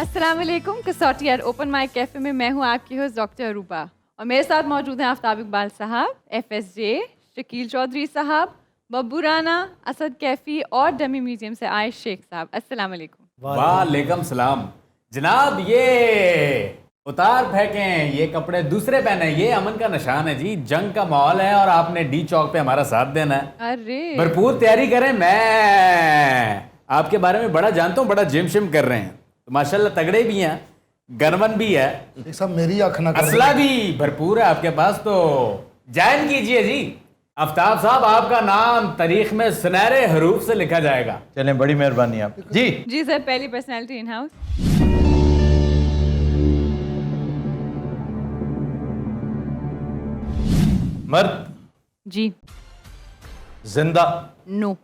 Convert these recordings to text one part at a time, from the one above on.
अस्सलाम वालेकुम। कसौटियार open mic cafe में मैं हूं आपकी होस्ट डॉक्टर अरूबा और मेरे साथ मौजूद हैं आफ्ताब इकबाल साहब, FSJ, शकील चौधरी साहब, बब्बू राना, असद कैफी और डमी म्यूजियम से आए शेख साहब। अस्सलाम वालेकुम। वालेकुम सलाम जनाब। ये उतार फेंकें, ये कपड़े दूसरे पहने, ये अमन का निशान है जी। जंग का माहौल है और आपने डी चौक पे हमारा साथ देना है। अरे भरपूर तैयारी करें। मैं आपके बारे में बड़ा जानता हूँ, बड़ा जिम शिम कर रहे हैं तो माशाल्लाह तगड़े भी हैं, गनवन भी है, सब मेरी आँख ना कर असला भी भरपूर है आपके पास, तो ज्वाइन कीजिए जी। आफ्ताब साहब, आपका नाम तारीख में सुनहरे हरूफ से लिखा जाएगा। चलें, बड़ी मेहरबानी आप जी। जी सर, पहली पर्सनैलिटी इन हाउस। मर्द, जी जिंदा, नो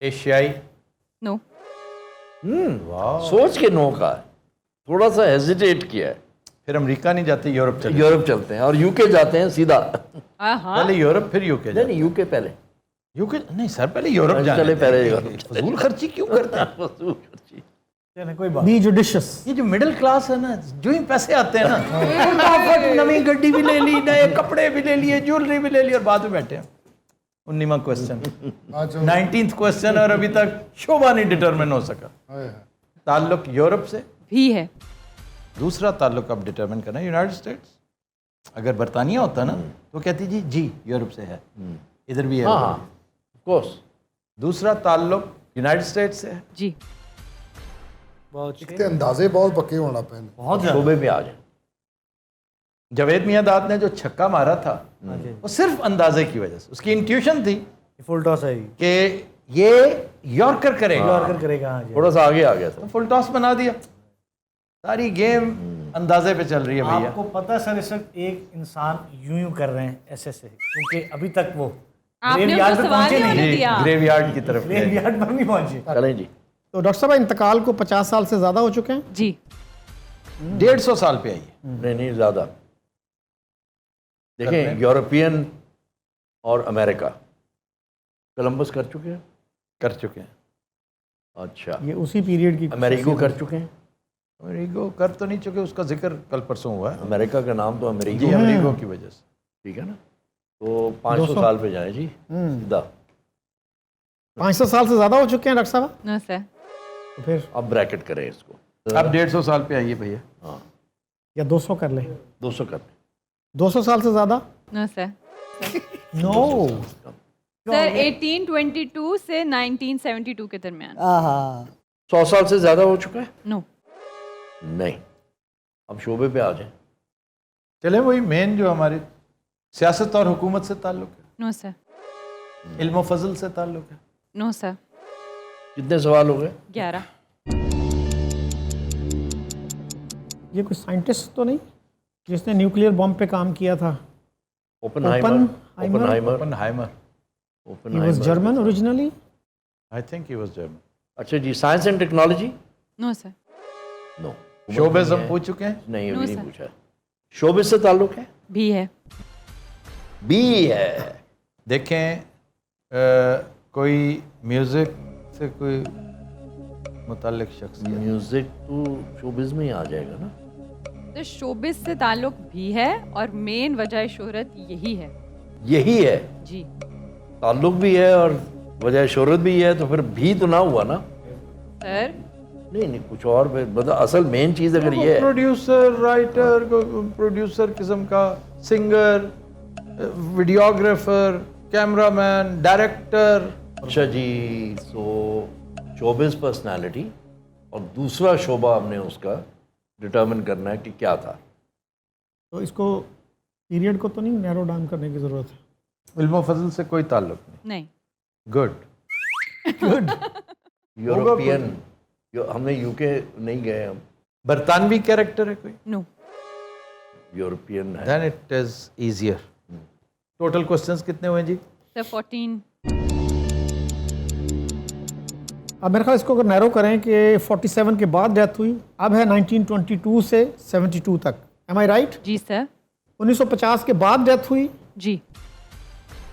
एशियाई, नो सोच के नो का है, थोड़ा सा हेजिटेट किया है। फिर अमेरिका नहीं जाते, यूरोप चले। यूरोप चलते हैं और यूके जाते हैं सीधा। हाँ पहले यूरोप फिर यूके नहीं नहीं, यूके पहले। यूके नहीं सर, पहले यूरोप जाने चले दें। पहले यूरोप चले। फजूल खर्ची क्यों करते हैं? फजूल खर्ची। कोई बात। Be judicious. ये जो मिडिल क्लास है ना, जो ही पैसे आते हैं ना, फटाफट नवी गड्डी भी ले ली, नए कपड़े भी ले लिए, ज्वेलरी भी ले ली और बाद में बैठे हैं। 19वां क्वेश्चन, 19th क्वेश्चन और अभी तक शोभा नहीं डिटरमिन हो सका। ताल्लुक यूरोप से, भी है। दूसरा ताल्लुक आप डिटरमिन करना यूनाइटेड स्टेट्स। अगर बरतानिया होता ना तो कहती जी यूरोप से है, इधर भी है। हाँ ऑफ कोर्स। दूसरा ताल्लुक यूनाइटेड स्टेट्स से है। जी इतने अंदाजे बहुत पक्के होना पहले। बहुत शोबे पे आ जाए। जवेद मियाँदाद ने जो छक्का मारा था वो सिर्फ अंदाजे की वजह से, उसकी इंट्यूशन थी फुल टॉस है कि ये यॉर्कर करेगा, यॉर्कर करेगा। हाँ जी। थोड़ा सा आगे आ गया था। तो फुल टॉस बना दिया। सारी गेम अंदाजे पे चल रही है भैया। आपको पता है सर, इस वक्त एक इंसान यूं कर रहे हैं ऐसे से, क्योंकि अभी तक वो आपने ग्रेवयार्ड उसको पे सवाल पहुंचे ही होने नहीं। दिया। ग्रेवयार्ड की तरफ गए। ग्रेवयार्ड पर नहीं पहुंचे। चलें जी। तो डॉक्टर साहब, इंतकाल को 50 साल से ज़्यादा हो चुके हैं। जी 150 साल पे आई है। नहीं नहीं, ज़्यादा। देखें, यूरोपियन और अमेरिका कोलंबस कर चुके हैं। कर चुके हैं। अच्छा, ये उसी पीरियड की अमेरिको कर चुके हैं। अमेरिको कर तो नहीं चुके, उसका जिक्र कल परसों हुआ है। अमेरिका का नाम तो अमेरिको जी, अमेरिको की वजह से। ठीक है ना। तो 500 साल पे जाए जी सीधा। 500 साल से ज़्यादा हो चुके हैं डॉक्टर साहब। No sir. तो फिर अब ब्रैकेट करें इसको। अब 150 साल पे आइए भैया। हाँ, या 200 कर ले। 200 कर लें। 200 साल से ज़्यादा। No sir. नो। सर 1822 से 1972 के दरमियान। 100 साल से ज़्यादा हो चुका है। नो नहीं, अब शोबे पे आ जाए। चले, वही मेन जो हमारी सियासत और हुकूमत से ताल्लुक है, नो सर। इल्म फजल से ताल्लुक है। No sir. कितने सवाल हो गए? 11। ये कोई साइंटिस्ट तो नहीं जिसने न्यूक्लियर बॉम्ब पे काम किया था? Oppenheimer. Oppenheimer. Oppenheimer. He was Oppenheimer. German originally. I think he was German. अच्छा जी, science and technology. No sir. No. शोबेज हम पूछ चुके हैं। नहीं, No, अभी नहीं sir. पूछा है। शोबे से ताल्लुक है। भी है। बी है। देखें, कोई म्यूजिक से कोई मुताल्लिक शख्स म्यूजिक तो शोबिज में ही आ जाएगा ना। तो शोबिस से ताल्लुक भी है और मेन वजह शोहरत यही है। यही है, जी ताल्लुक भी है और वजह शोहरत भी है, तो फिर भी तो ना हुआ ना। सर। नहीं नहीं, कुछ और मतलब असल मेन चीज़ अगर ये है। प्रोड्यूसर, राइटर, प्रोड्यूसर किस्म का, सिंगर, वीडियोग्राफर, कैमरामैन, डायरेक्टर। अच्छा जी, सो शोबिज पर्सनालिटी और दूसरा शोबा हमने उसका डिटर्मिन करना है कि क्या था। तो इसको पीरियड को तो नहीं नैरो डाउन करने की ज़रूरत है। इल्म फजल से कोई ताल्लुक नहीं। नहीं। गुड। यूरोपियन। हमने यूके नहीं गए हम। बरतानवी कैरेक्टर है कोई? नो। यूरोपियन है। Then it is easier. Total questions कितने हुए जी? सर 14। अब मेरे ख्याल इसको अगर नैरो करें कि 47 के बाद डेथ हुई, अब है 1922 से 72 तक। एम आई राइट? जी सर। 1950 के बाद डेथ हुई। जी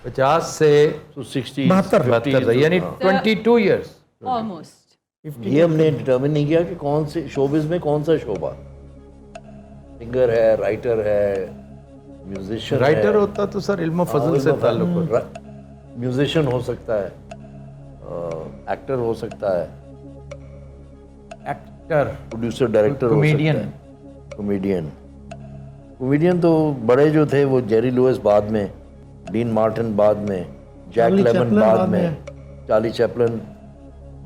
50 से तो 60 72 72, यानी 22 ईयर्स। ऑलमोस्ट। ये हमने डिटर्मिन नहीं किया कि कौन से शोबिस में कौन सा शोबा, सिंगर है, राइटर है, म्यूजिशियन राइटर होता तो सर इल्म फजल से ताल्लुक होता। म्यूजिशियन हो सकता है, एक्टर हो सकता है, एक्टर, प्रोड्यूसर, डायरेक्टर हो Comedian. सकता है, कॉमेडियन। कॉमेडियन तो बड़े जो थे वो जेरी लुइस बाद में, डीन मार्टिन बाद में, जैक चार्ली लेमन चैपलिन बाद बाद में, चार्ली चैपलिन।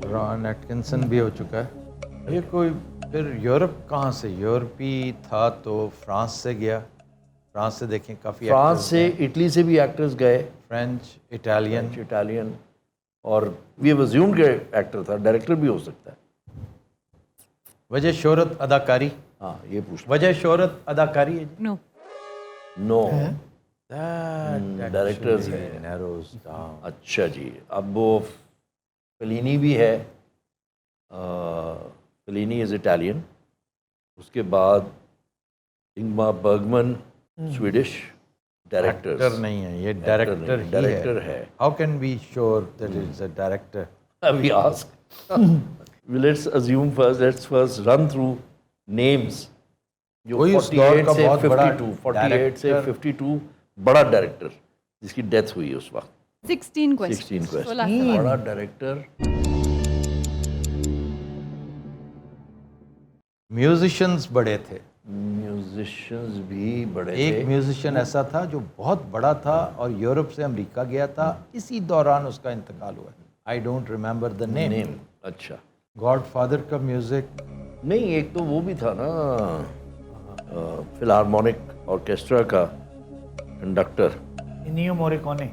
रॉन एटकिंसन भी हो चुका है। ये कोई फिर यूरोप कहाँ से, यूरोपी था तो फ्रांस से गया, फ्रांस से देखें काफ़ी फ्रांस से, इटली से भी एक्टर्स गए, फ्रेंच, इटालियन। इटालियन, और वी अज्यूम के एक्टर था, डायरेक्टर भी हो सकता है। वजह शोहरत अदाकारी, हाँ ये पूछ वजह शोहरत अदाकारी है जी। No no, That directors actually है। narrows down. अच्छा जी, अब वो फेलिनी भी है, फेलिनी इज़ इटालियन, उसके बाद Ingmar Burgman Swedish, directors actor नहीं है ये, डायरेक्टर ही डायरेक्टर है। है। How can be sure that is a director? We ask. Let's assume first. Let's first run through names. जो कोई उस दौर 48 का से बहुत बड़ा 52, 48 से director- 52 बड़ा डायरेक्टर जिसकी डेथ हुई उस वक्त। 16 16 क्वेश्चन क्वेश्चन, बड़ा डायरेक्टर। म्यूजिशियंस बड़े थे। म्यूजिशियंस भी बड़े एक थे। म्यूजिशियन ऐसा था जो बहुत बड़ा था और यूरोप से अमेरिका गया था, इसी दौरान उसका इंतकाल हुआ। I don't remember the name. Name, अच्छा। गॉडफादर का म्यूजिक, नहीं, एक तो वो भी था ना, फिलहार्मोनिक ऑर्केस्ट्रा का कंडक्टर। इनियो मोरिकोने।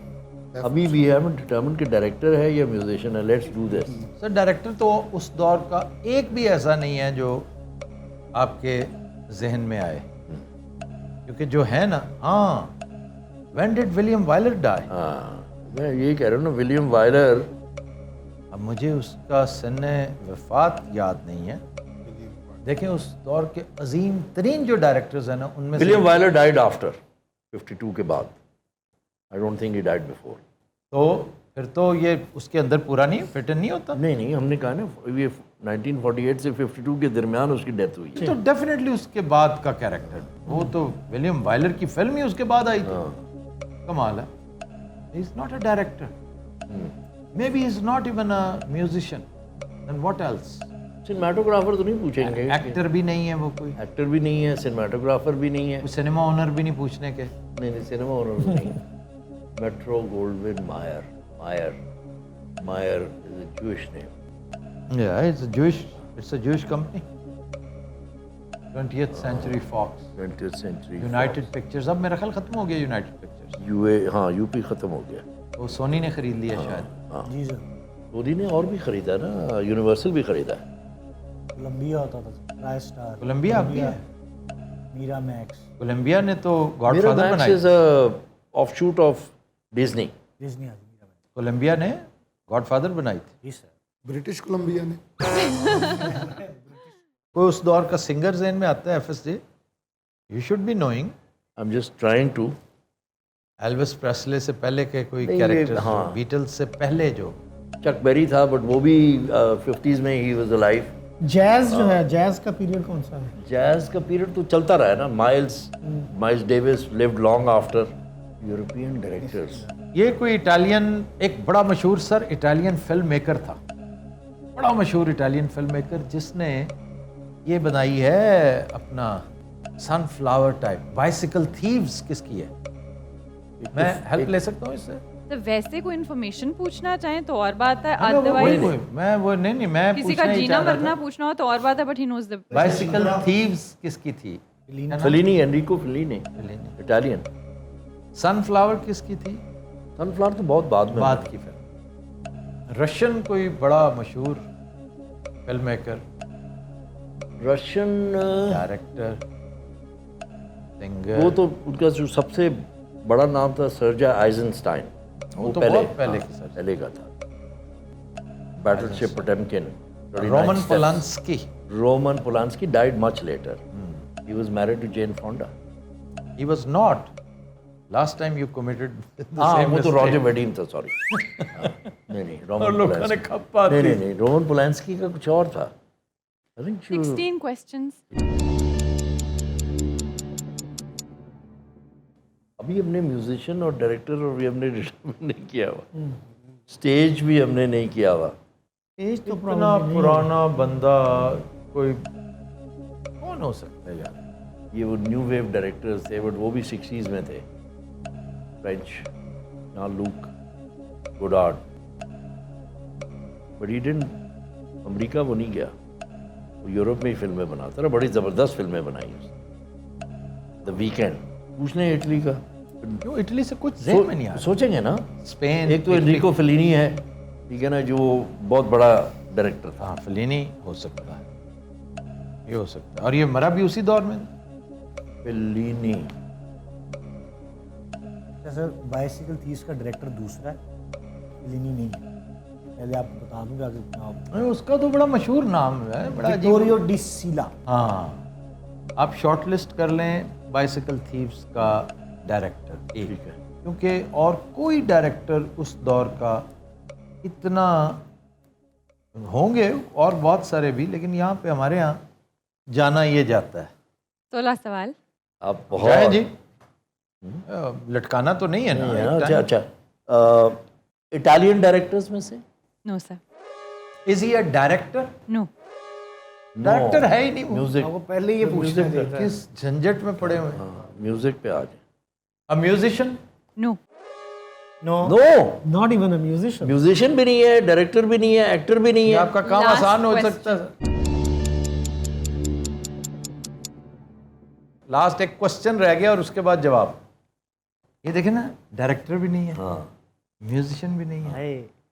अभी भी है डिटर्मिन के डायरेक्टर है या म्यूजिशियन है। Let's do this. Sir director तो उस दौर का एक भी ऐसा नहीं है जो आपके जहन में आए, क्योंकि जो है ना, हाँ, when did William Wyler die? हाँ, मैं यही कह रहा हूँ ना, विलियम वायलर। अब मुझे उसका सन्ने वफात याद नहीं है। देखें उस दौर के अजीम तरीन जो डायरेक्टर्स हैं ना, उनमें विलियम वायलर डाइड आफ्टर 52 के बाद। I don't think he died before. तो फिर तो ये उसके अंदर पूरा नहीं फिट नहीं होता। नहीं, हमने कहा ना ये 1948 से 52 के दरमियान उसकी डेथ हुई है। तो डेफिनेटली उसके बाद का कैरेक्टर, वो तो विलियम वायलर की फिल्म ही उसके बाद आई थी। कमाल है। He is not a director, may be is not even a musician, then what else? Cinematographer तो नहीं पूछेंगे, एक्टर भी नहीं है वो, कोई एक्टर भी नहीं है, सिनेमाटोग्राफर भी नहीं है। सिनेमा ओनर भी नहीं पूछने के। नहीं, सिनेमा ओनर भी नहीं। Metro Gold Wing Mayar, Mayar is a Jewish name. Yeah, it's a Jewish company. 20th Century Fox, 20th century United Pictures, अब मेरा ख्याल खत्म हो गया United Pictures। यूए, हाँ, यूपी खत्म हो गया। वो सोनी ने खरीद लिया शायद। जी सर। सोनी ने और भी खरीदा ना, यूनिवर्सल भी खरीदा है। कोलंबिया होता था, ट्राई स्टार, कोलंबिया भी है। मीरा मैक्स, कोलंबिया ने तो गॉडफादर बनाई। Is a offshoot of Disney. Disney आदमी मीरा मैक्स। कोलंबिया ने गॉडफादर बनाई थी। जी सर। ब्रिटिश कोलंबिया ने। कोई उस दौर का सिंगर ज़हन में आता है FSJ? You should be knowing. I am just trying to. Elvis Presley से पहले के कोई नहीं, ये- कैरेक्टर, हाँ। बीटल्स से पहले जो चक बेरी था, बट वो भी 50s में ही वाज अलाइव। जैज जो है, जैज का पीरियड कौन सा है? जैज का पीरियड तो चलता रहा है ना। Miles Davis lived long after European directors. ये कोई इटालियन, एक बड़ा मशहूर सर इटालियन फिल्म मेकर था, बड़ा मशहूर इटालियन फिल्म मेकर, जिसने ये बनाई है अपना सनफ्लावर टाइप। बाइसिकल थीव्स किसकी है? मैं हेल्प ले सकता हूँ इससे? तो वैसे कोई इन्फॉर्मेशन पूछना चाहें तो और बात है, मैं अदरवाइज मैं किसी पूछना का ही जीना चाह रहा मरना था। पूछना हो तो और बात है, but he knows the bicycle thieves किसकी थी? Fellini, Enrico Fellini, Italian. Sunflower किसकी थी? सनफ्लावर तो बहुत बाद में। बाद की फिल्म। रशियन कोई बड़ा मशहूर film maker, Russian, director, singer. वो तो उनका जो सबसे बड़ा नाम था सर्जा आइजनस्टाइन। वो तो बहुत पहले हाँ, की सर। पहले का था। Battleship Potemkin. Roman Polanski. Roman Polanski died much later. He was married to Jane Fonda. He was not. Last time you committed हाँ वो तो रॉजर वेडिंग था, सॉरी। नहीं नहीं, और रोमन लोगों ने पोलांस्की। खप्पा नहीं दी। नहीं नहीं, रोमन पोलांस्की का कुछ और था। I think 16 questions. अभी हमने म्यूजिशियन और डायरेक्टर और भी हमने डिटरमाइन नहीं किया हुआ, स्टेज भी हमने नहीं किया हुआ। एज तो इतना पुराना बंदा कोई कौन हो सकता है यार? ये वो न्यू वेव डायरेक्टर्स थे, बट वो भी 60s में थे। फ्रेंच, ना look Goddard, but he didn't, America वो नहीं गया, वो यूरोप में ही फिल्में बनाता रहा, बड़ी ज़बरदस्त फिल्में बनाई उसने। द वीकेंड, पूछ लें इटली का, क्यों इटली से कुछ ज़हन में नहीं आ रहा? सोचेंगे ना। स्पेन, एक तो एनरिको फेलिनी है, ठीक है ना, जो बहुत बड़ा डायरेक्टर था। हाँ फेलिनी हो सकता है, ये हो सकता है। और ये मरा भी उसी दौर में। फेलिनी सर बाइसिकल थीव्स का डायरेक्टर दूसरा है, फेलिनी नहीं है। पहले आपको बता दूंगा अगर आप अरे उसका तो बड़ा मशहूर नाम है, बड़ा अजीब। विक्टोरियो डी सीला। हाँ, आप शॉर्ट लिस्ट कर लें बाइसिकल थीव्स का डायरेक्टर, ठीक है। क्योंकि और कोई डायरेक्टर उस दौर का इतना, होंगे और बहुत सारे भी, लेकिन यहाँ पे हमारे यहाँ जाना ये जाता है। 16 सवाल. आप क्या है बहुत जी? लटकाना तो नहीं है ना? नहीं है ना? एक अच्छा टाइम। अच्छा, इटालियन डायरेक्टर्स में से No, sir. Is he a director? No. Director है ही नहीं वो। म्यूजिक, आपको पहले ये पूछना चाहिए। किस झंझट में पड़े हुए हैं? म्यूजिक पे आ जाए। A musician? No. No no, not even a musician. Musician भी नहीं है, डायरेक्टर भी नहीं है, एक्टर भी नहीं ये है। आपका काम Last आसान हो question. सकता है। लास्ट एक क्वेश्चन रह गया और उसके बाद जवाब। ये देखे ना, डायरेक्टर भी नहीं है, हाँ, म्यूजिशियन भी नहीं है,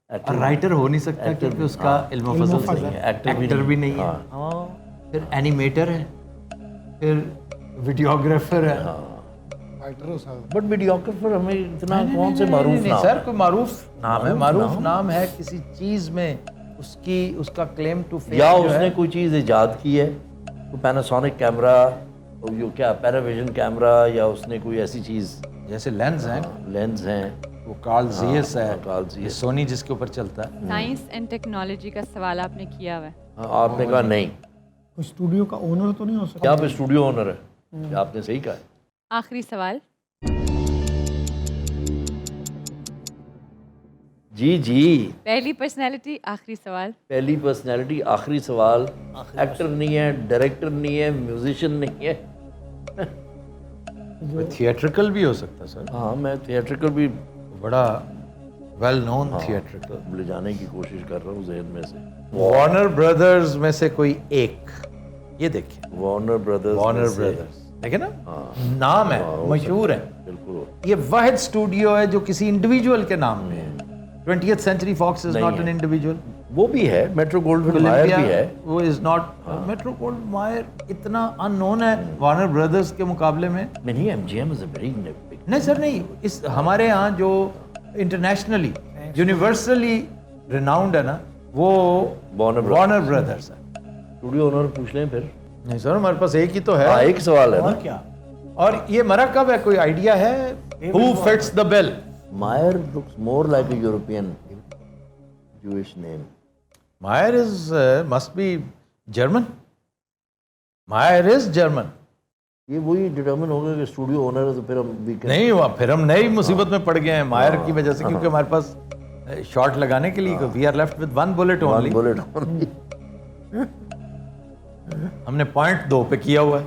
एक्टर और राइटर हो नहीं सकता Actor क्योंकि भी- उसका हाँ, इल्म फजल नहीं से है, है। actor भी एक्टर नहीं भी है। नहीं है, हाँ। फिर एनिमेटर है, फिर वीडियोग्राफर है। बट वीडियोग्राफर हमें इतना कौन से मारूफ नहीं नाम सर, है? कोई मारूफ नाम है, मारूफ मारूफ नाम? नाम है किसी चीज में, उसकी उसका क्लेम टू फेम या जो उसने है। कोई चीज़ इजाद की है, तो पैनासोनिक कैमरा, और जो क्या पैनाविजन कैमरा, या उसने कोई ऐसी चीज़, जैसे लेंस हैं, लेंस हैं, वो कार्ल ज़ियस है, कार्ल ये ज़ियस। सोनी जिसके ऊपर चलता है। साइंस एंड टेक्नोलॉजी का सवाल आपने किया हुआ है. हाँ, आपने कहा नहीं। कोई स्टूडियो का ओनर तो नहीं हो सकता? क्या आप स्टूडियो ओनर है? क्या आपने सही कहा है? आखिरी सवाल. जी जी, पहली पर्सनैलिटी, आखिरी सवाल. पहली पर्सनैलिटी, आखिरी सवाल। एक्टर नहीं है, डायरेक्टर नहीं है, म्यूजिशियन नहीं है। थिएट्रिकल भी हो सकता है सर, हाँ, मैं थिएट्रिकल भी बड़ा वेल नोन थिएट्रिकल। ले जाने की कोशिश कर रहा हूँ जहन में से। वार्नर ब्रदर्स में से कोई एक, ये देखिए, वार्नर ब्रदर्स। वार्नर ब्रदर्स, देखे ना, नाम है, मशहूर है। बिल्कुल। ये वाहिद स्टूडियो है जो किसी इंडिविजुअल के नाम में है। 20th सेंचुरी फॉक्स इज नहीं नॉट है। An individual. वो भी है, मेट्रो गोल्डविन मायर भी है। वो इज नॉट, मेट्रो गोल्ड मायर इतना अननोन है वार्नर ब्रदर्स के मुकाबले में। नहीं, MGM is a very big. नहीं सर, नहीं, इस हमारे यहाँ जो इंटरनेशनली यूनिवर्सली रिनाउंड है ना, वो वार्नर ब्रदर्स है। स्टूडियो ओनर पूछ लें फिर। नहीं सर, हमारे पास एक ही तो है। हाँ, एक सवाल है और ना। क्या? और ये मरा कब है, कोई आइडिया है? Who fits the bill? Meyer looks more like a European Jewish name. Meyer is must be German. Meyer is German. ये वही डिटरमिन होगा कि स्टूडियो ओनर है, तो फिर हम वीकेंड नहीं हुआ, फिर हम नई मुसीबत में पड़ गए हैं मायर की वजह से, क्योंकि हमारे पास शॉट लगाने के लिए we are left with one bullet only. Bullet only. हमने पॉइंट 2 पे किया हुआ है।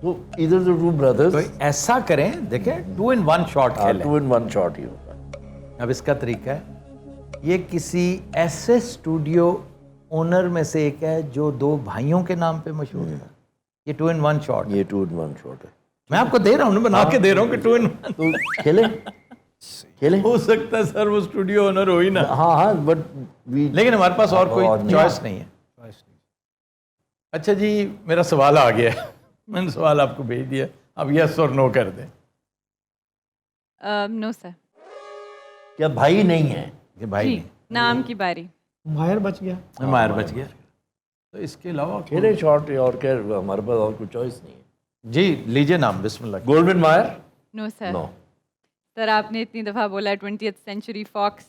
तो इधर द टू ब्रदर्स, तो ऐसा करें, देखें 2 in 1 शॉट खेलें। 2 in 1 शॉट ही होता है। अब इसका तरीका है, ये किसी ऐसे स्टूडियो ओनर में से एक है जो 2 भाइयों के नाम पे मशहूर है। ये 2 in 1 शॉट है। ये 2 in 1 शॉट है। मैं आपको दे रहा हूँ ना, बना के दे रहा हूँ कि 2 in 1। तो खेलें खेलें। हो सकता है सर वो स्टूडियो ओनर हो ही ना, हाँ हाँ, बट वी, लेकिन हमारे पास और कोई और नहीं। चॉइस नहीं है। अच्छा जी, मेरा सवाल आ गया, मैंने सवाल आपको भेज दिया, अब यस और नो कर दें। No sir. क्या भाई नहीं है? ये भाई जी, नाम की बारी. मायर बच गया। नहीं, मायर बच गया। तो इसके अलावा खेले शॉट, और क्या हमारे पास और कोई चॉइस नहीं है। जी लीजिए नाम, बिस्मिल्लाह। Goldwyn Mayer? No sir. No. Sir आपने इतनी दफ़ा बोला 20th century fox,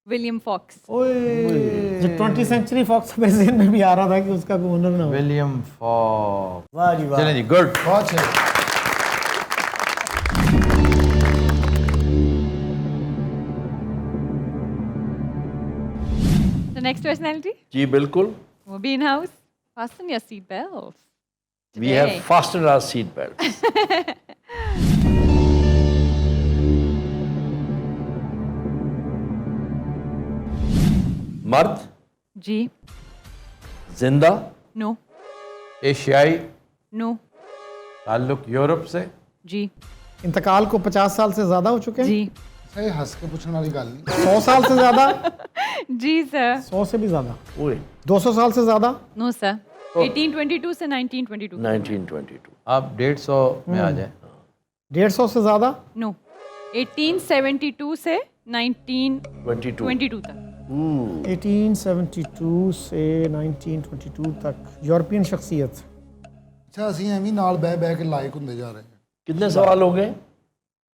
William fox. जो 20th सेंचुरी फॉक्स मेरे ज़हन में भी आ रहा था कि उसका कोई ओनर ना हो। William Fox. वाह जी वाह। चलें जी, गुड। बहुत सही। The next personality जी बिल्कुल, will be in house. Fasten your seat belts. we have fastened our seat belts. मर्द, जी, जिंदा, नो, एशियाई, नो, ताल्लुक यूरोप से, जी, इंतकाल को 50 साल से ज़्यादा हो चुके हैं। जी, सही हंस के पूछने वाली गल नहीं। 100 साल से ज़्यादा, जी सर, 100 से भी ज़्यादा, ओए 200 साल से ज़्यादा, नो सर, 1822 से 1922, 1922, आप 150 में आ जाए। 150 से ज़्यादा, नो, 1872 से 1922 तक, 1872 से 1922 तक यूरोपियन शख्सियत। अच्छा ਅਸੀਂ ਐਵੇਂ ਹੀ ਨਾਲ ਬਹਿ ਬਹਿ ਕੇ ਲਾਇਕ ਹੁੰਦੇ ਜਾ ਰਹੇ ਹਾਂ। कितने सवाल हो गए?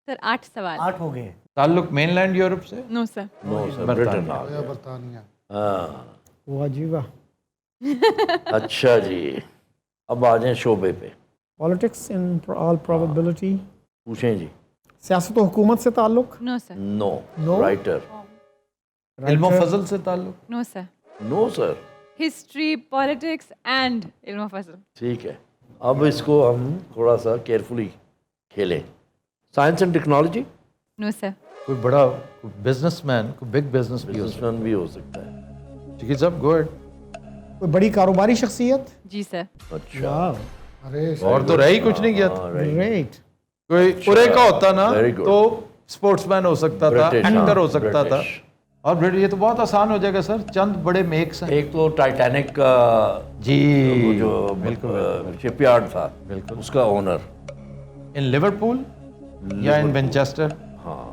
सर 8 सवाल, 8 हो गए। ताल्लुक मेनलैंड यूरोप से, no sir, no sir, Britain आ ਹੋਇਆ गया। ਬਰਤਾਨੀਆ। हाँ, वाह जी वाह। अच्छा जी, अब आ जाए शोबे पे, पॉलिटिक्स इन ऑल प्रोबेबिलिटी। पूछें जी। सियासत और हुकूमत से ताल्लुक। No sir, no, No. Writer, इल्म फजल से ताल्लुक, no sir, no sir, history, politics and इल्म फजल, ठीक है। अब इसको हम थोड़ा सा केयरफुली खेलें। Science and technology, no sir, कोई बड़ा बिजनेसमैन, कोई बिग बिजनेस भी हो सकता बिजनेसमैन भी हो सकता है। है। ठीक है सब, गुड। कोई बड़ी कारोबारी शख्सियत। जी सर, अच्छा, वाह, अरे और तो रही कुछ नहीं किया था। हाँ, right. ग्रेट। कोई पूरे का होता ना Very good. तो स्पोर्ट्समैन हो सकता था, British, एक्टर हाँ, हो सकता था। British। और ब्रिटिश, ये तो बहुत आसान हो जाएगा सर, चंद बड़े मेक्स हैं। एक तो टाइटैनिक का जी वो जो बिल्कुल शिपयार्ड था, बिल्कुल। उसका ओनर। इन लिवरपूल या इन मैनचेस्टर, हाँ,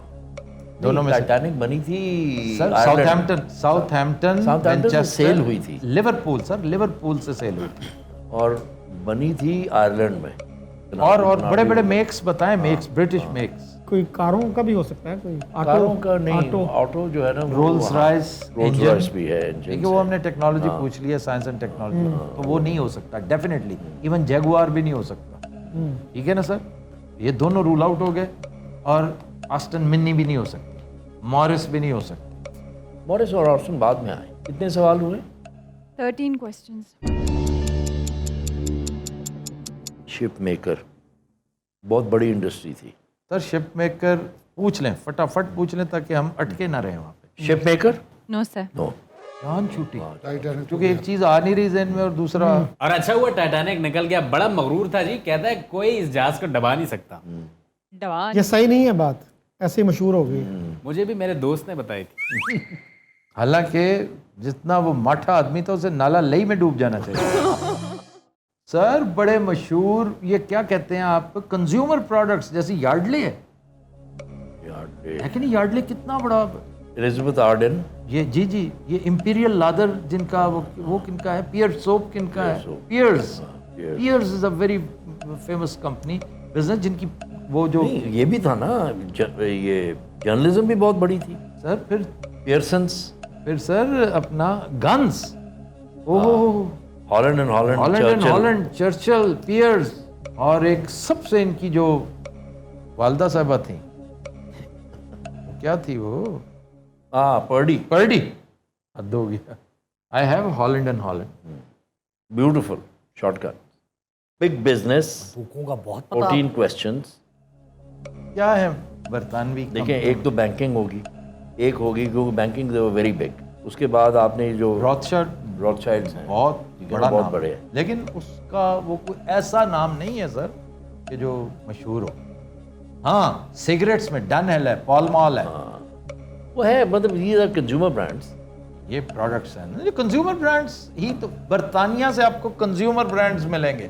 दोनों में से। टाइटैनिक बनी थी सर आयरलैंड साउथहैम्पटन Southampton से मैनचेस्टर, सेल हुई थी। लिवरपूल सर, लिवरपूल से सेल हुई थी। और बनी थी आयरलैंड में। और बड़े बड़े मेक्स बताएं, मेक्स ब्रिटिश मेक्स। कोई कारों का भी हो सकता है, कोई कारों का नहीं, ऑटो। ऑटो जो है ना, रोल्स रॉयस रोल्स रॉयस भी है engine देखिए, वो से। हमने टेक्नोलॉजी पूछ लिया, साइंस एंड टेक्नोलॉजी, तो वो नहीं हो सकता डेफिनेटली। इवन जैगुआर भी नहीं हो सकता। ठीक है ना सर, ये दोनों रूल आउट हो गए। और आस्टन मिनी भी नहीं हो सकती, मॉरिस भी नहीं हो सकती। मॉरिस और ऑर्सन बाद में आए। कितने सवाल हुए? 13 questions, शिप मेकर बहुत बड़ी इंडस्ट्री थी। सर शिप मेकर पूछ लें, फटाफट पूछ लें ताकि हम अटके ना रहें वहाँ पे। Ship maker, no sir, no. जान छूटी, टाइटैनिक क्योंकि एक चीज आ नहीं रही ज़हन में और दूसरा और अच्छा हुआ टाइटैनिक निकल गया, बड़ा मगरूर था जी, कहता है कोई इस जहाज को दबा नहीं सकता। डवान, ये सही नहीं है बात, ऐसे ही मशहूर हो गई। मुझे भी मेरे दोस्त ने बताई थी। हालांकि जितना वो माठा आदमी था उसे नाला लई में डूब जाना चाहिए। सर बड़े मशहूर, ये क्या कहते हैं आप, कंज्यूमर प्रोडक्ट्स जैसे यार्डले है कि नहीं? यार्डले कितना बड़ा, एलिजाबेथ आर्डन, ये जी जी, ये इंपीरियल लादर जिनका वो किनका है, पियर्स सोप किनका है, Pears. Pears is a very famous company business, जिनकी वो जो ये भी था ना, ये जर्नलिज्म भी बहुत बड़ी थी। सर पियर्सन्स, फिर सर अपना guns, oh Holland and Holland, Churchill, Pears, और एक सबसे इनकी जो वालदा साहबा थी, वो क्या थी वो, पर्डी, हद हो गया। I have Holland and Holland. Beautiful shortcut, big business, बुकों का बहुत पता। 14 क्वेश्चंस। क्या है बरतानवी देखें, एक तो बैंकिंग होगी, एक होगी क्योंकि banking they were very big. उसके बाद आपने जो रॉथशाइल्ड्स हैं, बहुत ठीक है, बड़ा बहुत नाम बड़े है। हैं। लेकिन उसका वो कोई ऐसा नाम नहीं है सर कि जो मशहूर हो। हाँ, सिगरेट्स में डनहेल है, पॉल मॉल है, वो है, मतलब ये आर कंज्यूमर ब्रांड्स। ये प्रोडक्ट्स हैं जो कंज्यूमर ब्रांड्स ही तो। बरतानिया से आपको कंज्यूमर ब्रांड्स मिलेंगे,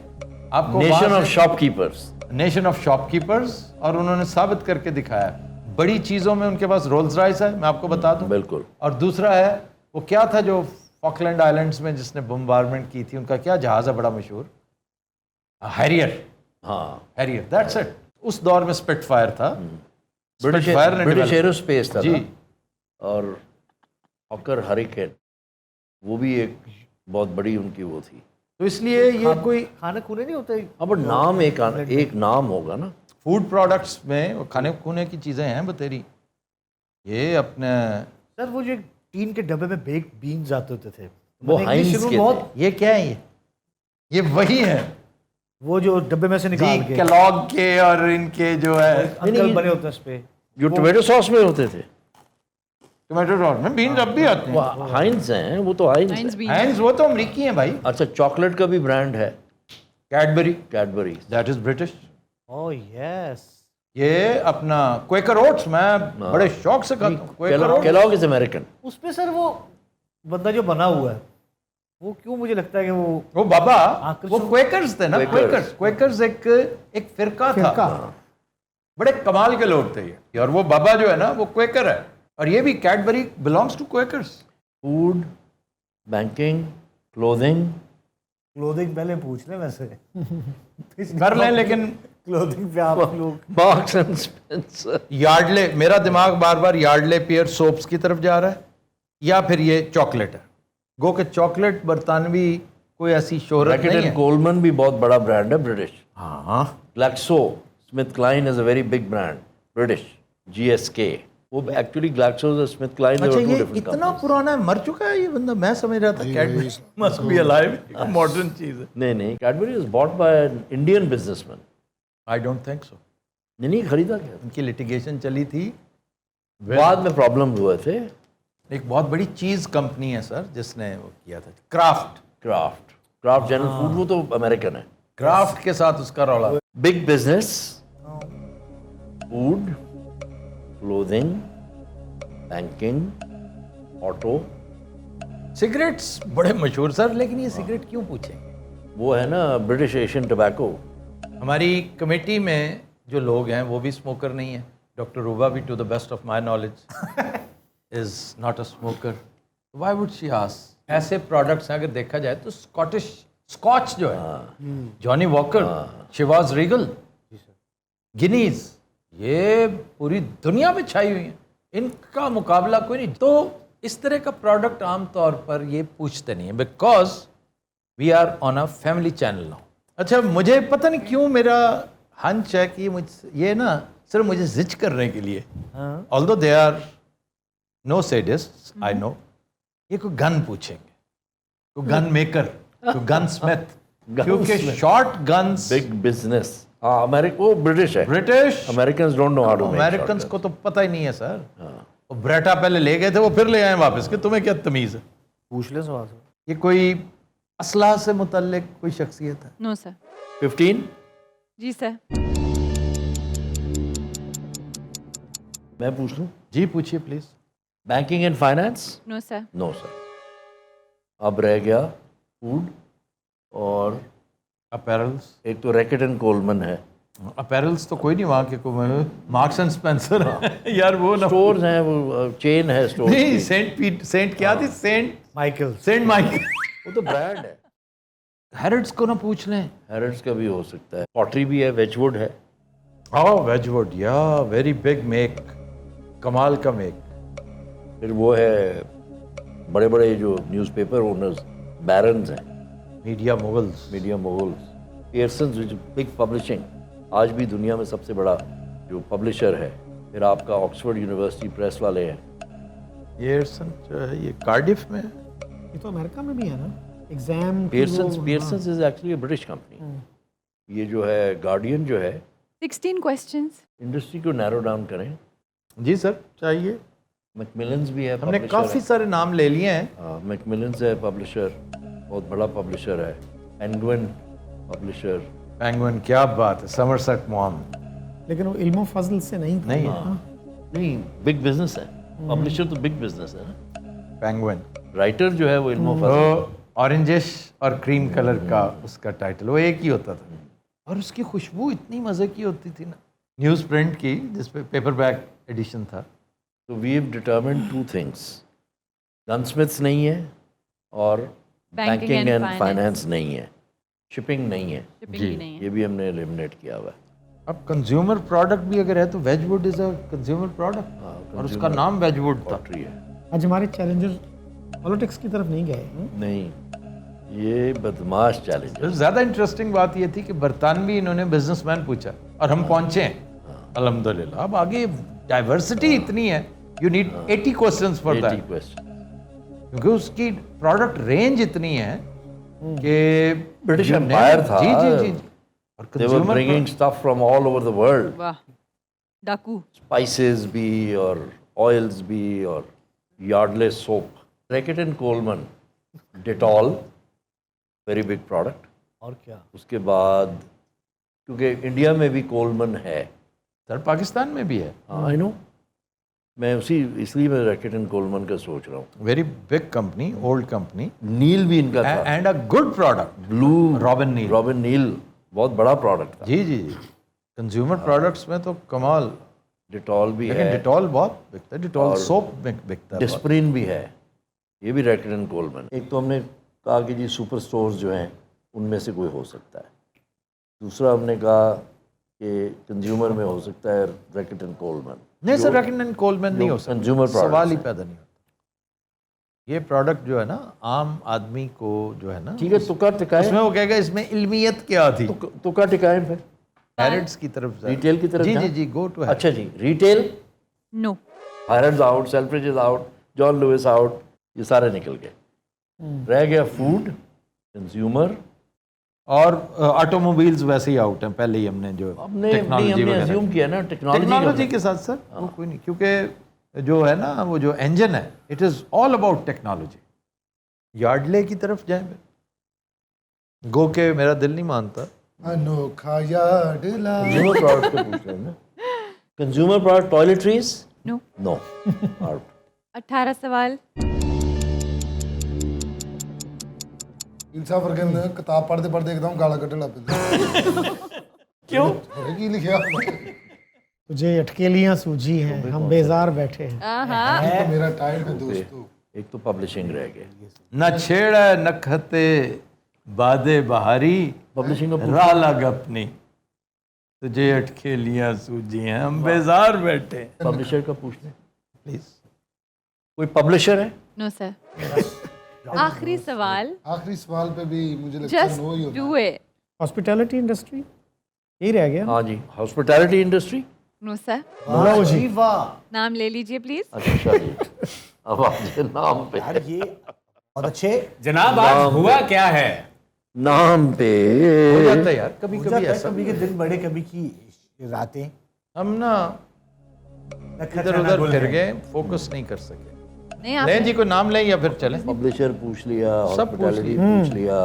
आपको nation of shopkeepers, nation of shopkeepers. और उन्होंने साबित करके दिखाया, बड़ी चीज़ों में उनके पास रोल्स रॉयस है, मैं आपको बता दूं। बिल्कुल। और दूसरा है, वो क्या था जो फॉकलैंड आइलैंड्स में जिसने बम्बारमेंट की थी, उनका क्या जहाज़ है बड़ा मशहूर, हैरियर। हाँ, हैरियर, दैट्स इट। उस दौर में स्पिटफायर था, Spitfire ने ब्रिटिश develop- एरोस्पेस था जी। ना? और हॉकर हरिकेन वो भी एक बहुत बड़ी उनकी वो थी। तो इसलिए ये कोई खाने खूने नहीं होते हाँ बट नाम एक नाम होगा ना। फूड प्रोडक्ट्स में वो खाने खूने की चीज़ें हैं बतेरी। ये अपने सर वो जो एक टीन के डब्बे में बेक बीन्स आते होते थे वो मैंने हाइंस इंग्लिश शुरू के बहुत ये क्या है ये वही है वो जो डब्बे में से निकाल जी के कैलॉग के और इनके जो है अंकल बने होते हैं उस पे जो टोमेटो सॉस में होते थे टोमेटो सॉस में बीन्स अब भी आते वो हैं। हाइंस हैं, वो तो हाइंस Heinz है। beans. हैंस वो तो अमरीकी हैं भाई। अच्छा चॉकलेट का भी ब्रांड है Cadbury Cadbury. That is British. Oh yes ये अपना क्वेकर ओट्स मैं बड़े शौक से खाता हूँ Quaker oats. Kellogg is American. उसपे सर वो बंदा जो बना हुआ है वो क्यों मुझे लगता है कि वो बाबा आकर्षण- वो क्वेकर्स थे ना Quakers। क्वेकर्स एक फिरका था। बड़े कमाल के लोग थे ये और वो बाबा जो है ना वो क्वेकर है और ये भी Cadbury belongs to Quakers. Food banking clothing clothing पहले पूछ लें वैसे कर लें लेकिन क्लोथिंग पे आप लोग मार्क्स एंड स्पेंसर। यार्डले मेरा दिमाग बार बार यार्डले पियर सोप्स की तरफ जा रहा है या फिर ये चॉकलेट है। गो के चॉकलेट बरतानवी कोई ऐसी शोहरत ब्रैकेट नहीं एंड है। कोलमन भी बहुत बड़ा ब्रांड है ब्रिटिश। हाँ Glaxo Smith Kline is a very big brand British. GSK वो एक्चुअली ग्लैक्सो स्मिथ क्लाइन अच्छा ये इतना पुराना है मर चुका है ये बंदा। मैं समझ रहा था Cadbury must be alive modern चीज है। नहीं Cadbury is bought by an Indian businessman. I don't think so. नहीं खरीदा क्या उनकी लिटिगेशन चली थी। बाद में प्रॉब्लम हुए थे। एक बहुत बड़ी चीज कंपनी है सर जिसने वो किया था क्राफ्ट जनरल फूड वो तो अमेरिकन है। क्राफ्ट के साथ उसका रौला। Big business food clothing banking auto cigarettes बड़े मशहूर सर लेकिन ये सिगरेट क्यों पूछेंगे। वो है ना ब्रिटिश एशियन टबैको। हमारी कमेटी में जो लोग हैं वो भी स्मोकर नहीं है। डॉक्टर रूबा भी to the best of my knowledge is not a smoker. Why would she ask. ऐसे प्रोडक्ट्स हैं अगर देखा जाए तो स्कॉच जो है Johnnie Walker Chivas Regal Guinness ये पूरी दुनिया में छाई हुई है। इनका मुकाबला कोई नहीं। तो इस तरह का प्रोडक्ट आमतौर पर ये पूछते नहीं है because we are on a family channel now. अच्छा मुझे पता नहीं क्यों मेरा हंच है कि ये ना सिर्फ मुझे जिच करने के लिए although they are no sadist I know ये कोई गन पूछेंगे कोई गन मेकर कोई गन स्मिथ क्योंकि शॉर्ट गन्स बिग बिजनेस। हाँ अमेरिका वो ब्रिटिश है। British Americans don't know how to make American को तो पता ही नहीं है सर। वो ब्रेटा पहले ले गए थे वो फिर ले आए वापस कि तुम्हें क्या तमीज है। पूछ लें सवाल से ये कोई असलाह से मुतल्लिक कोई शख्सियत है। No sir. 15 जी सर। मैं पूछ लूँ। जी पूछिए please. Banking and finance no sir. No sir. अब रह गया फूड और अपैरल्स। एक तो रैकेट एंड कोलमन है। अपैरल्स तो कोई नहीं वहाँ के कोई मार्क्स एंड स्पेंसर है यार वो ना स्टोर्स हैं वो चेन है स्टोर। नहीं सेंट क्या थी माइकल सेंट माइकल वो तो ब्रांड है। हैरिड्स को ना पूछ लें। हैरिड्स का भी हो सकता है। पॉटरी भी है वेजवुड है। वेजवुड या वेरी बिग मेक कमाल का मेक। फिर वो है बड़े बड़े जो न्यूज़पेपर ओनर्स बैरन्स हैं media moguls. Media moguls. Pearsons which big publishing आज भी दुनिया में सबसे बड़ा जो पब्लिशर है। फिर आपका ऑक्सफोर्ड यूनिवर्सिटी प्रेस वाले हैं। पियर्सन जो है ये कार्डिफ में है। ये तो अमेरिका में भी है ना exam Pearson's is actually a British company. ये जो है गार्डियन जो है 16 questions. इंडस्ट्री को नैरो डाउन करें। जी सर चाहिए। मैकमिलन्स भी है हमने publisher काफ़ी है। सारे नाम ले लिए हैं। हाँ मैकमिलन्स है पब्लिशर बहुत बड़ा पब्लिशर है। Penguin publisher. पेंगुइन क्या बात है। समरसेट मॉम लेकिन वो इल्मो फजल से नहीं था। नहीं नहीं बिग बिजनेस है। पब्लिशर तो बिग बिजनेस है ना। पेंगुइन राइटर जो है वो इल्मो वो फजल। ऑरेंजिश और क्रीम कलर का उसका टाइटल वो एक ही होता था और उसकी खुशबू इतनी मज़े की होती थी ना। न्यूज़ प्रिंट की जिसपे पेपर बैक एडिशन था। तो वी हैव डिटरमिन्ड 2 थिंग्स गनस्मिथ्स नहीं है और Banking banking and and finance. Finance नहीं है। शिपिंग नहीं है। Shipping भी नहीं ये है. भी हमने एलिमिनेट किया हुआ है। अब कंज्यूमर प्रोडक्ट भी अगर है तो वेजवुड इज अ कंज्यूमर प्रोडक्ट और उसका नाम वेजवुड था। फैक्ट्री है। आज हमारे चैलेंजर पॉलिटिक्स की तरफ नहीं गए। नहीं, ये बदमाश चैलेंज है। ज़्यादा इंटरेस्टिंग बात ये थी कि बरतानवी इन्होंने बिजनेसमैन पूछा और हम पहुंचे हैं अल्हम्दुलिल्लाह। अब आगे डाइवर्सिटी इतनी है, you need 80 questions for 80 that, question. क्योंकि उसकी प्रोडक्ट रेंज इतनी है कि ब्रिटिश you एम्पायर never- था। जी जी जी जी। और They were consumer bringing stuff from all over the world. वाह डाकू Spices भी और oils भी और Yardley soap. Reckitt and Coleman, Dettol, very big product. और क्या उसके बाद क्योंकि इंडिया में भी कोलमन है। सर पाकिस्तान में भी है, हाँ आई नो, मैं इसलिए मैं रैकेट एंड कोलमन का सोच रहा हूँ। Very big company, old company नील भी इनका था, and a good product. Blue Robin नील बहुत बड़ा प्रोडक्ट था। जी जी जी। कंज्यूमर प्रोडक्ट्स में तो कमाल। डिटॉल भी लेकिन है, डिटॉल बहुत बिकता है, डिटॉल और सोप बिकता है बहुत। डिस्प्रिन भी है, ये भी रैकेट एंड कोलमन। एक तो हमने कहा कि जी सुपर स्टोर्स जो हैं उनमें से कोई हो सकता है। दूसरा हमने कहा कि कंज्यूमर में हो सकता है रैकेट एंड कोलमन। नहीं सर, रैकेट एंड कोलमैन नहीं हो सकता, कंज्यूमर सवाल ही पैदा नहीं होता। ये प्रोडक्ट जो है ना आम आदमी को जो है ना, ठीक है, तुक्का टिकाए, उसमें वो कहेगा इसमें इल्मियत क्या थी। तुक्का टिकाए फिर हैरिड्स की तरफ जा- रिटेल की तरफ जी जी जाएं? जी, गो टू। अच्छा जी, retail no Harrods out, Selfridges is out, John Lewis out, ये सारे निकल गए। रह गया फूड, कंज्यूमर। और ऑटोमोबाइल्स वैसे ही आउट हैं, पहले ही हमने जो हमने टेक्नोलॉजी हमने वगैरह अज्यूम किया ना टेक्नोलॉजी टेक्नोलॉजी के साथ सर वो कोई नहीं, क्योंकि जो है ना वो जो इंजन है it is all about technology. Yardley की तरफ जाए, गो के मेरा दिल नहीं मानता। अनोखा यार्डला। कंज्यूमर प्रोडक्ट पे पूछ रहे हैं ना। Consumer product, toiletries, no no, out. 18 सवाल इंसान वर्गे ने किताब पढ़ते पढ़ते एकदम गाला कटने लग पे। क्यों? की लिखा तुझे अटकेलियां सूझी हैं, हम बेजार बैठे हैं। तो मेरा टाइम है दोस्तों। एक तो पब्लिशिंग रह गए। न छेड़ा नखते बादे बहारी, पब्लिशिंग का राला गपनी, तुझे अटखेलियां सूझी हैं, हम बेजार बैठे। पब्लिशर का पूछ लें, प्लीज। कोई पब्लिशर है? नो सर आखिरी सवाल आखिरी सवाल पे भी मुझे लगता है जस्ट नो ही होना। डू इट हॉस्पिटैलिटी इंडस्ट्री यही रह गया। हाँ जी, हॉस्पिटैलिटी इंडस्ट्री। नो सर वाह जी वाह नाम ले लीजिए प्लीज। अच्छा जी, अब आपके नाम पे, यार ये बहुत अच्छे जनाब आज हुआ क्या है? नाम पे हो जाता है यार कभी हो कभी जाता है, ऐसा। कभी के दिन बड़े कभी की रातें हम ना इधर उधर फिर गए, फोकस नहीं कर सके। नहीं आप नहीं जी, कोई नाम लें या फिर चलें। पब्लिशर पूछ लिया, सब पूछ हॉस्पिटैलिटी पूछ लिया,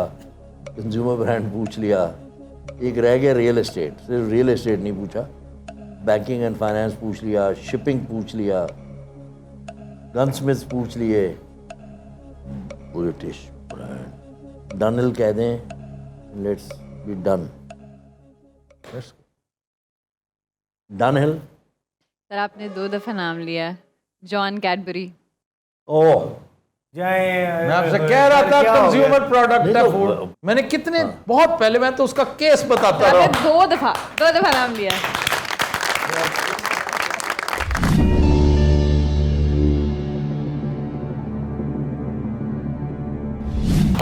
कंज्यूमर ब्रांड पूछ लिया, एक रह गया रियल एस्टेट। सिर्फ रियल एस्टेट नहीं पूछा, बैंकिंग एंड फाइनेंस पूछ लिया, शिपिंग पूछ लिया, गनस्मिथ पूछ लिए, ब्रिटिश ब्रांड, डनल कह दें, let's be done, Dunhill. Sir आपने 2 दफा नाम लिया, जॉन कैडबरी। ओह, जाए। मैं आपसे कह रहा था क्या हो गया? कंज्यूमर प्रोडक्ट है नहीं तो- फूड। मैंने कितने बहुत पहले, मैं तो उसका केस बताता आपने रहा। 2 दफा नाम लिया।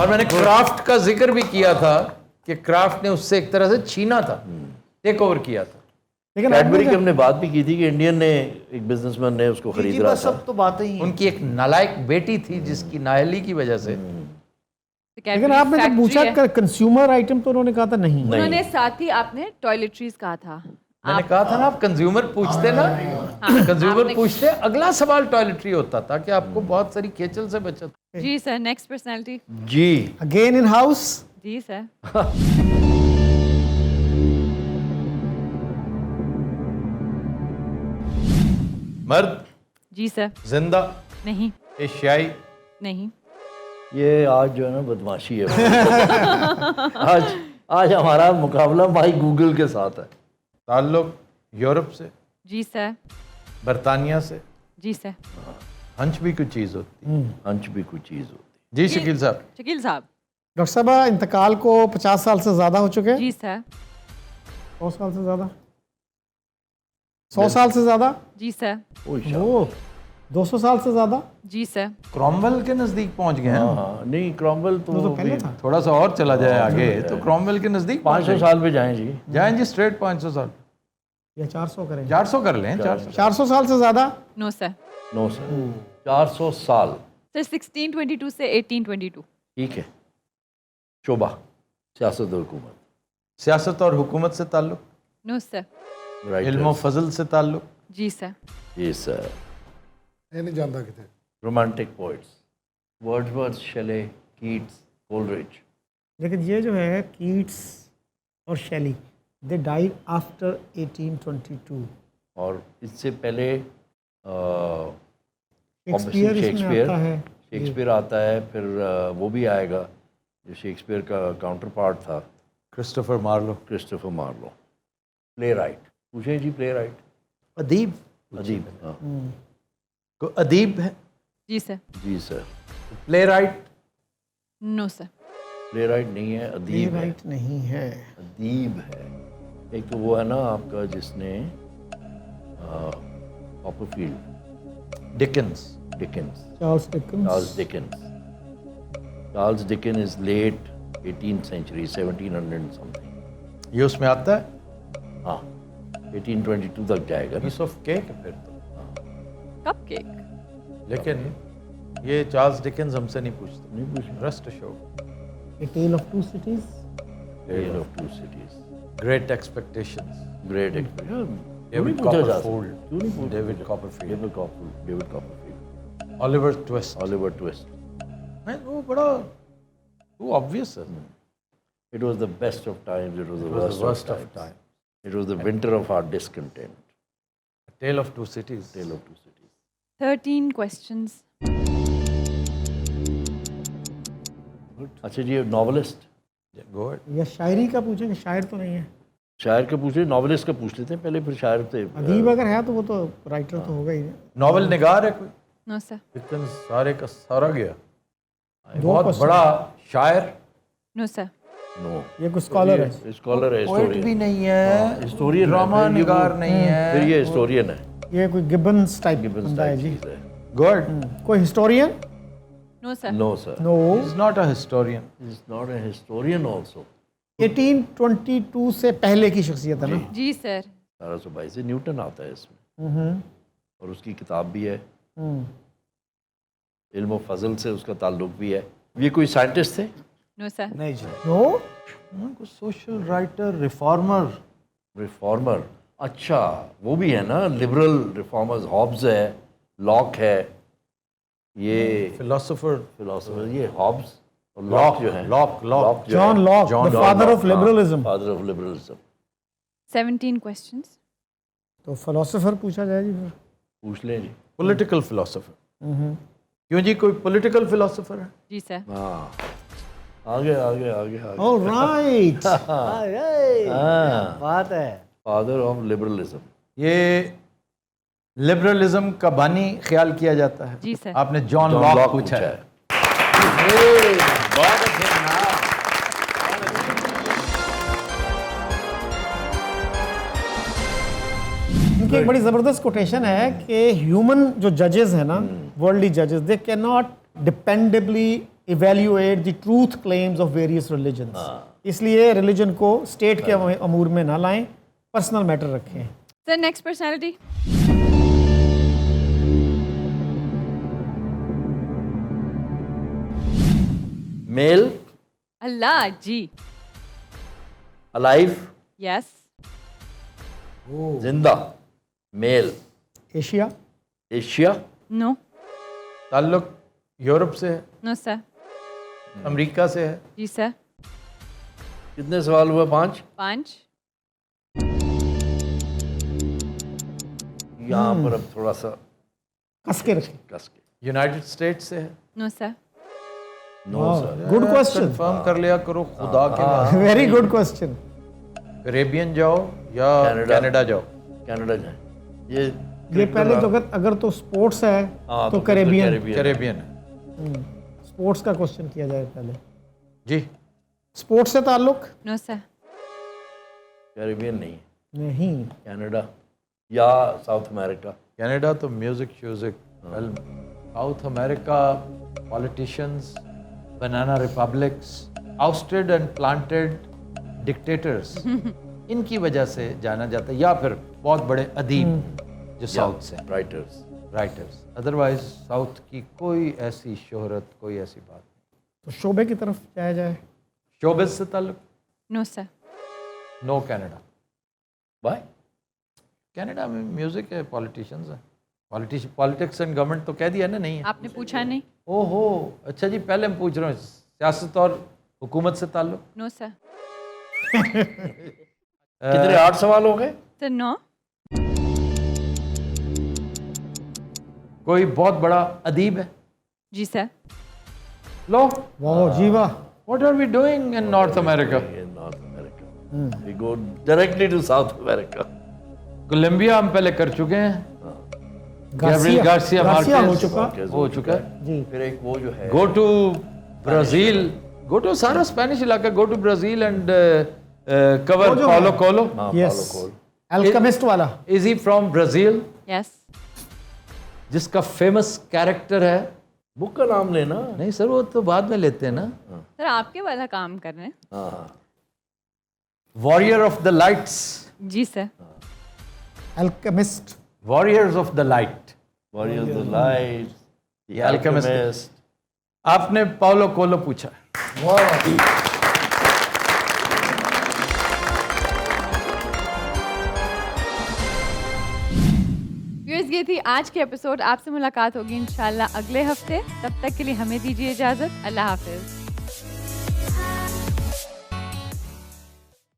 और मैंने क्राफ्ट का जिक्र भी किया था कि क्राफ्ट ने उससे एक तरह से छीना था, टेक ओवर किया था। लेकिन कैडबरी की हमने बात भी की थी कि इंडियन ने, एक बिजनेसमैन ने उसको जी, खरीद जी, रहा बस था। सब तो बातें ही हैं। उनकी एक नालायक बेटी थी जिसकी नाअहली की वजह से लेकिन आपने जब पूछा कंज्यूमर आइटम तो उन्होंने कहा था नहीं। उन्होंने साथ ही आपने टॉयलेटरीज कहा था। मैंने कहा था ना, आप कंज्यूमर पूछते ना, कंज्यूमर आपने- पूछते, अगला सवाल टॉयलेटरी होता था कि आपको बहुत सारी खेचल से बचत। जी सर नेक्स्ट पर्सनालिटी। जी, अगेन इन हाउस जी सर मर्द, जी सर जिंदा, नहीं एशियाई, नहीं ये आज जो है ना बदमाशी है। आज हमारा मुकाबला भाई गूगल के साथ है। ताल्लुक यूरोप से, जी सर बरतानिया से। जी सर हंच भी कुछ चीज़ होती। हंच भी कोई चीज़ होती। जी शकील साहब। शकील साहब। डॉक्टर साहब इंतकाल को 50 साल से ज़्यादा हो चुके हैं। जी सर 100 साल से ज़्यादा। 100 साल से ज़्यादा? जी सर। वो 200 साल से ज़्यादा? जी सर। क्रॉमवेल के नजदीक पहुंच गए हैं। हाँ नहीं क्रॉमवेल वो तो पहले अभी था। थोड़ा सा और चला जाए आगे तो क्रॉमवेल के नजदीक 500 साल पे जाएं जी। जाएं जी स्ट्रेट 500 साल। या 400 करें? 400 कर लें 400। 400 साल से ज़्यादा? No sir. नो सर 400 साल सर 1622 से 1822। ठीक है। शोभा सियासत और हुकूमत। सियासत और हुकूमत से ताल्लुक, नो सर। इल्म फजल से ताल्लुक। जी सर। जी सर। ਇਹ ਨਹੀਂ ਜਾਂਦਾ ਕਿਤੇ। Romantic poets Wordsworth, शेले, Keats, Coleridge. लेकिन ये जो है कीट्स और शेली, दे डाइड आफ्टर 1822। और इससे पहले शेक्सपियर इसमें आता है। शेक्सपियर आता है, फिर वो भी आएगा जो शेक्सपियर का काउंटर पार्ट था, Christopher Marlowe. Christopher Marlowe. Playwright पूछे जी। प्ले राइट अदीब, अजीब। हाँ को अदीब है। जी सर। जी sir. Playwright, no sir. Playwright नहीं है, अदीब है। राइट नहीं है। अदीब है। एक तो वो है ना आपका जिसने Copperfield, Dickens. Dickens, Charles Dickens. Charles Dickens. Charles Dickens is late 18th century, 1700 something. ये उसमें आता है। हाँ 1822 तक जाएगा ना। पीस ऑफ केक है फिर तो। कपकेक। लेकिन ये चार्ल्स डिकेंस हमसे नहीं पूछते। नहीं पूछना। Rest show. A tale of two cities. Tale of Two Cities, great expectations. great experience। David पूछा जा कॉपरफील्ड। क्यों नहीं पूछा? David Copperfield. David Copperfield. Oliver Twist. Oliver Twist. नहीं वो बड़ा वो ऑब्वियस है। It was the best of times, it was the worst, worst of of times. time. It was the winter of our discontent. Tale of two cities. Tale of Two Cities. 13 questions. अच्छा जी, novelist. गो या शायरी का पूछेंगे? शायर तो नहीं है। शायर का पूछ रहे, नॉवलिस्ट का पूछ लेते हैं पहले, फिर शायर थे। अदीब अगर है तो वो तो राइटर तो होगा ही। नॉवल निगार है कोई? No sir. डिकेंस सारे का सारा गया। दो बहुत question। बड़ा शायर। No sir. नो, ये कुछ स्कॉलर है। स्कॉलर है, पोएट भी हिस्टोरियन। नहीं है, हिस्टोरियन, ड्रामा निगार नहीं है। फिर ये हिस्टोरियन है। ये कोई गिब्बन्स टाइप गिब्बन्स बंदा है टाइप जी। चीज है। गुड। कोई historian? No sir. No sir, no. Is not a historian. Is not a historian also. 1822 से पहले की शख्सियत है ना? जी सर। 1822 से न्यूटन आता है इसमें, और उसकी किताब भी है। इल्म व फजल से उसका ताल्लुक भी है। ये कोई साइंटिस्ट थे? No sir. नहीं जी। No. Social writer, reformer. Reformer, अच्छा वो भी है ना, लिबरल रिफॉर्मर्स। हॉब्स है, लॉक है, ये फिलोसोफर। फिलोसोफर, ये हॉब्स और लॉक जो है। Locke John Locke, the father of liberalism. Father of liberalism. 17 questions. तो फिलोसोफर पूछा जाए जी फिर। पूछ लें जी। Political philosopher. क्यों जी, कोई पॉलिटिकल फिलोसोफर है? जी सर। हाँ आगे आगे आगे आगे। ऑलराइट। बात है। Father of liberalism. ये लिबरलिज्म का बानी ख्याल किया जाता है। जी सर। आपने जॉन लॉक पूछा है। बहुत अच्छे जनाब। इनकी एक बड़ी ज़बरदस्त कोटेशन है कि ह्यूमन जो जजेस हैं ना, वर्ल्डली जजेस, they can not dependably evaluate the truth claims of various religions. इसलिए रिलीजन को स्टेट के अमूर में ना लाएं, पर्सनल मैटर रखें। Sir next personality. मेल, अल्लाह जी। Alive, yes. जिंदा। Male, Asia? Asia, no. ताल्लुक यूरोप से है, नो सर। अमेरिका से है। जी सर। कितने सवाल हुए? 5। 5। यहाँ पर अब थोड़ा सा कस के रखें। कस के। यूनाइटेड स्टेट्स से है। No sir. No sir. Good question, confirm कर लिया करो खुदा के नाम। Very good question. कैरेबियन जाओ या कनाडा जाओ। कनाडा जाए। ये ये पहले तो अगर तो स्पोर्ट्स है हाँ, तो फिर कैरेबियन। कैरेबियन स्पोर्ट्स का क्वेश्चन किया जाए पहले। जी। स्पोर्ट्स से ताल्लुक? No sir. कैरेबियन नहीं है। नहीं। कनाडा, या साउथ अमेरिका? कनाडा तो म्यूजिक श्यूजिक, South America politicians, banana republics, ousted and planted dictators, इनकी वजह से जाना जाता है, या फिर बहुत बड़े अदीब जो साउथ से राइटर्स। राइटर्स। अदरवाइज साउथ की कोई ऐसी शोहरत, कोई ऐसी बात नहीं। तो शोबे की तरफ जाया जाए। शोबिस से ताल्लुक? No sir. No Canada. By Canada में म्यूजिक है, पॉलिटिशियंस है, पॉलिटिक्स एंड गवर्नमेंट तो कह दिया ना, नहीं है। आपने पूछा नहीं। ओहो, अच्छा जी, पहले हम पूछ रहे हैं सियासत और हुकूमत से ताल्लुक। No sir. कितने 8 सवाल हो गए? सर 9। कोई बहुत बड़ा अदीब है? जी सर। लो, वाह जी वाह। What are we doing in North America? In North America. We go directly to South America. Colombia हम पहले कर चुके हैं, गैब्रियल गार्सिया हो मार्केज चुका। हो चुका है। जी। फिर एक वो जो है go to Brazil, go to सारा स्पेनिश इलाका, go to Brazil and cover जो पाउलो है। कोलो। यस, अल्केमिस्ट वाला। Is he from Brazil? Yes. जिसका फेमस कैरेक्टर है? बुक का नाम लेना। नहीं सर, वो तो बाद में लेते हैं ना। सर आपके वाला काम कर रहे हैं। हाँ, वॉरियर ऑफ द लाइट्स। जी sir. Alchemist. Warriors of the light. Warriors of the Light, The Alchemist. Alchemist. आपने पाउलो कोलो पूछा। वाह। व्यूअर्स, ये थी आज की एपिसोड। आपसे मुलाकात होगी इंशाल्लाह अगले हफ्ते। तब तक के लिए हमें दीजिए इजाज़त। अल्लाह हाफिज़।